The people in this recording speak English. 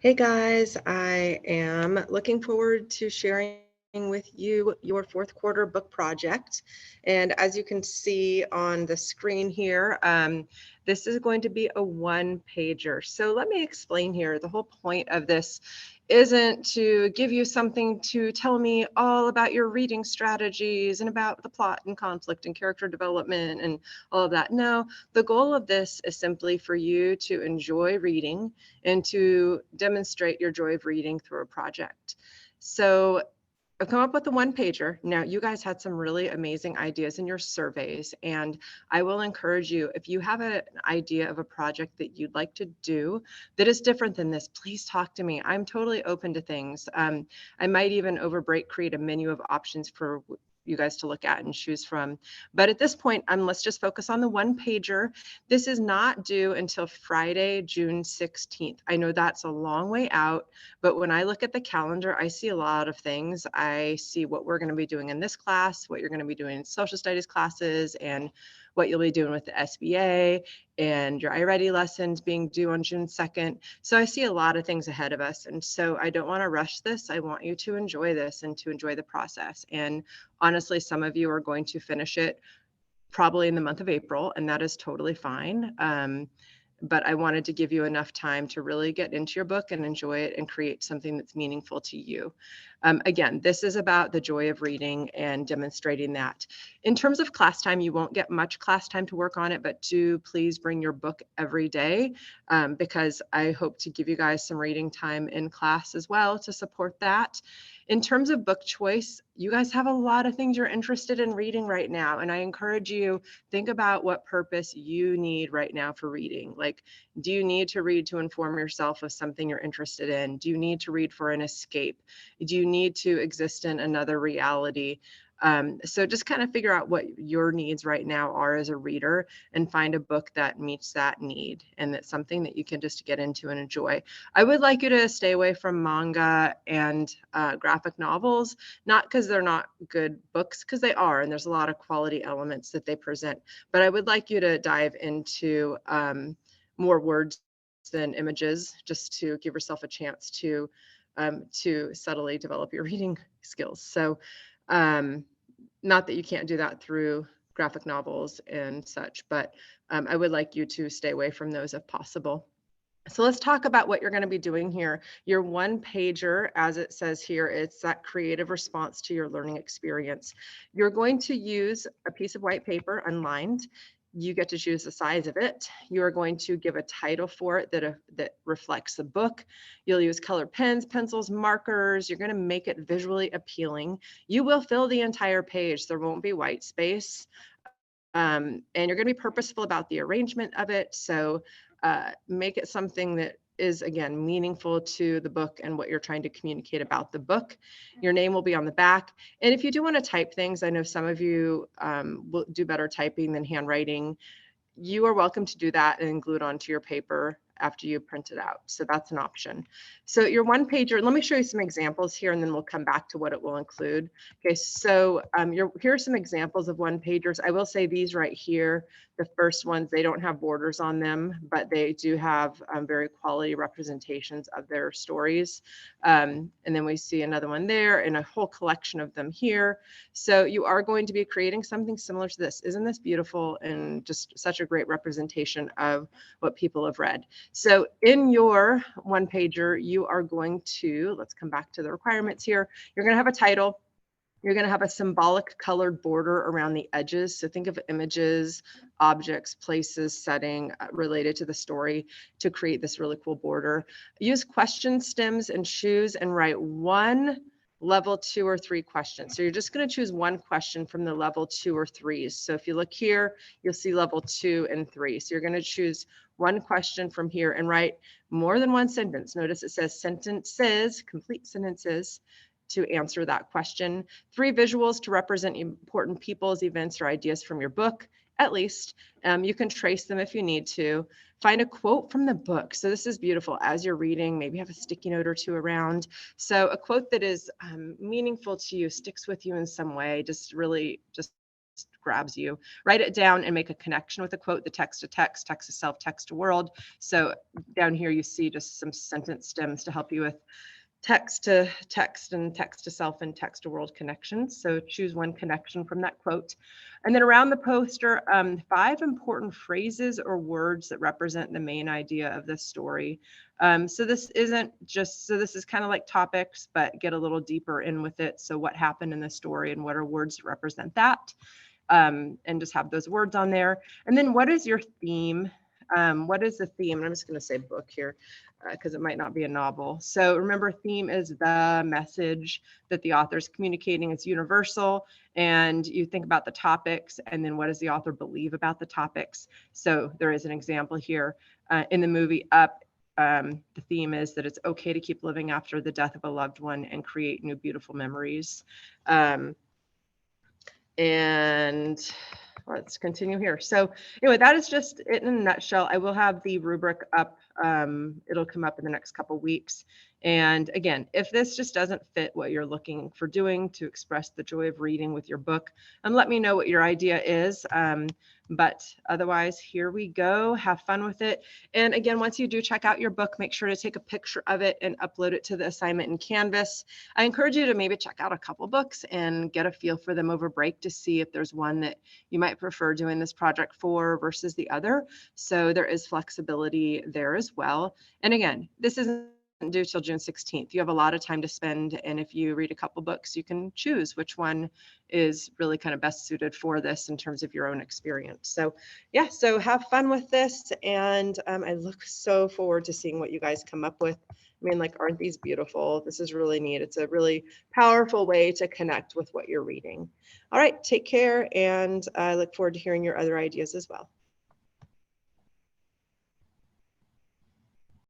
Hey guys, I am looking forward to sharing with you your fourth quarter book project. And as you can see on the screen here, this is going to be a one pager. So let me explain here. The whole point of this isn't to give you something to tell me all about your reading strategies and about the plot and conflict and character development and all of that. No, the goal of this is simply for you to enjoy reading and to demonstrate your joy of reading through a project. So I've come up with a one pager. Now, you guys had some really amazing ideas in your surveys, and I will encourage you, if you have an idea of a project that you'd like to do that is different than this, please talk to me. I'm totally open to things. I might even create a menu of options for you guys to look at and choose from. But at this point, let's just focus on the one pager. This is not due until Friday, June 16th. I know that's a long way out, but when I look at the calendar, I see a lot of things. I see what we're going to be doing in this class, what you're going to be doing in social studies classes, and what you'll be doing with the SBA and your iReady lessons being due on June 2nd. So I see a lot of things ahead of us. And so I don't want to rush this. I want you to enjoy this and to enjoy the process. And honestly, some of you are going to finish it probably in the month of April, and that is totally fine. But I wanted to give you enough time to really get into your book and enjoy it and create something that's meaningful to you. Again, this is about the joy of reading and demonstrating that. In terms of class time, you won't get much class time to work on it, but do please bring your book every day because I hope to give you guys some reading time in class as well to support that. In terms of book choice, you guys have a lot of things you're interested in reading right now, and I encourage you, think about what purpose you need right now for reading. Like, do you need to read to inform yourself of something you're interested in? Do you need to read for an escape? Do you need to exist in another reality? So just kind of figure out what your needs right now are as a reader and find a book that meets that need and that's something that you can just get into and enjoy. I would like you to stay away from manga and graphic novels, not because they're not good books, because they are, and there's a lot of quality elements that they present, but I would like you to dive into more words than images, just to give yourself a chance to subtly develop your reading skills. So not that you can't do that through graphic novels and such, but I would like you to stay away from those if possible. So let's talk about what you're going to be doing here. Your one pager, as it says here, it's that creative response to your learning experience. You're going to use a piece of white paper unlined. You get to choose the size of it. You're going to give a title for it that reflects the book. You'll use colored pens, pencils, markers. You're going to make it visually appealing. You will fill the entire page. There won't be white space. And you're going to be purposeful about the arrangement of it. So make it something that is, again, meaningful to the book and what you're trying to communicate about the book. Your name will be on the back. And if you do want to type things, I know some of you will do better typing than handwriting. You are welcome to do that and glue it onto your paper after you print it out. So that's an option. So your one pager, let me show you some examples here and then we'll come back to what it will include. Okay, so here are some examples of one pagers. I will say these right here, the first ones, they don't have borders on them, but they do have very quality representations of their stories. And then we see another one there and a whole collection of them here. So you are going to be creating something similar to this. Isn't this beautiful and just such a great representation of what people have read? So in your one pager, you are going to, let's come back to the requirements here. You're going to have a title. You're going to have a symbolic colored border around the edges. So think of images, objects, places, setting related to the story to create this really cool border. Use question stems and shoes and write one level 2 or 3 questions. So you're just going to choose one question from the level 2 or 3s. So if you look here, you'll see level 2 and 3. So you're going to choose one question from here and write more than one sentence. Notice it says sentences, complete sentences, to answer that question. 3 visuals to represent important people's events or ideas from your book, at least. You can trace them if you need to. Find a quote from the book. So this is beautiful. As you're reading, maybe have a sticky note or 2 around. So a quote that is meaningful to you, sticks with you in some way, just grabs you. Write it down and make a connection with a quote, the text to text, text to self, text to world. So down here you see just some sentence stems to help you with text to text and text to self and text to world connections. So choose one connection from that quote. And then around the poster, 5 important phrases or words that represent the main idea of this story. So this isn't just, so this is kind of like topics, but get a little deeper in with it. So what happened in the story and what are words that represent that? And just have those words on there. And then what is your theme? What is the theme? And I'm just going to say book here because it might not be a novel. So remember, theme is the message that the author is communicating. It's universal. And you think about the topics and then what does the author believe about the topics? So there is an example here in the movie Up. The theme is that it's okay to keep living after the death of a loved one and create new beautiful memories. And let's continue here. So anyway, that is just it in a nutshell. I will have the rubric up. It'll come up in the next couple weeks. And again, if this just doesn't fit what you're looking for doing to express the joy of reading with your book, and let me know what your idea is. But otherwise, here we go. Have fun with it. And again, once you do check out your book, make sure to take a picture of it and upload it to the assignment in Canvas. I encourage you to maybe check out a couple books and get a feel for them over break to see if there's one that you might prefer doing this project for versus the other. So there is flexibility there as well. And again, this isn't due till June 16th. You have a lot of time to spend. And if you read a couple books, you can choose which one is really kind of best suited for this in terms of your own experience. So yeah, so have fun with this. And I look so forward to seeing what you guys come up with. I mean, like, aren't these beautiful? This is really neat. It's a really powerful way to connect with what you're reading. All right, take care. And I look forward to hearing your other ideas as well.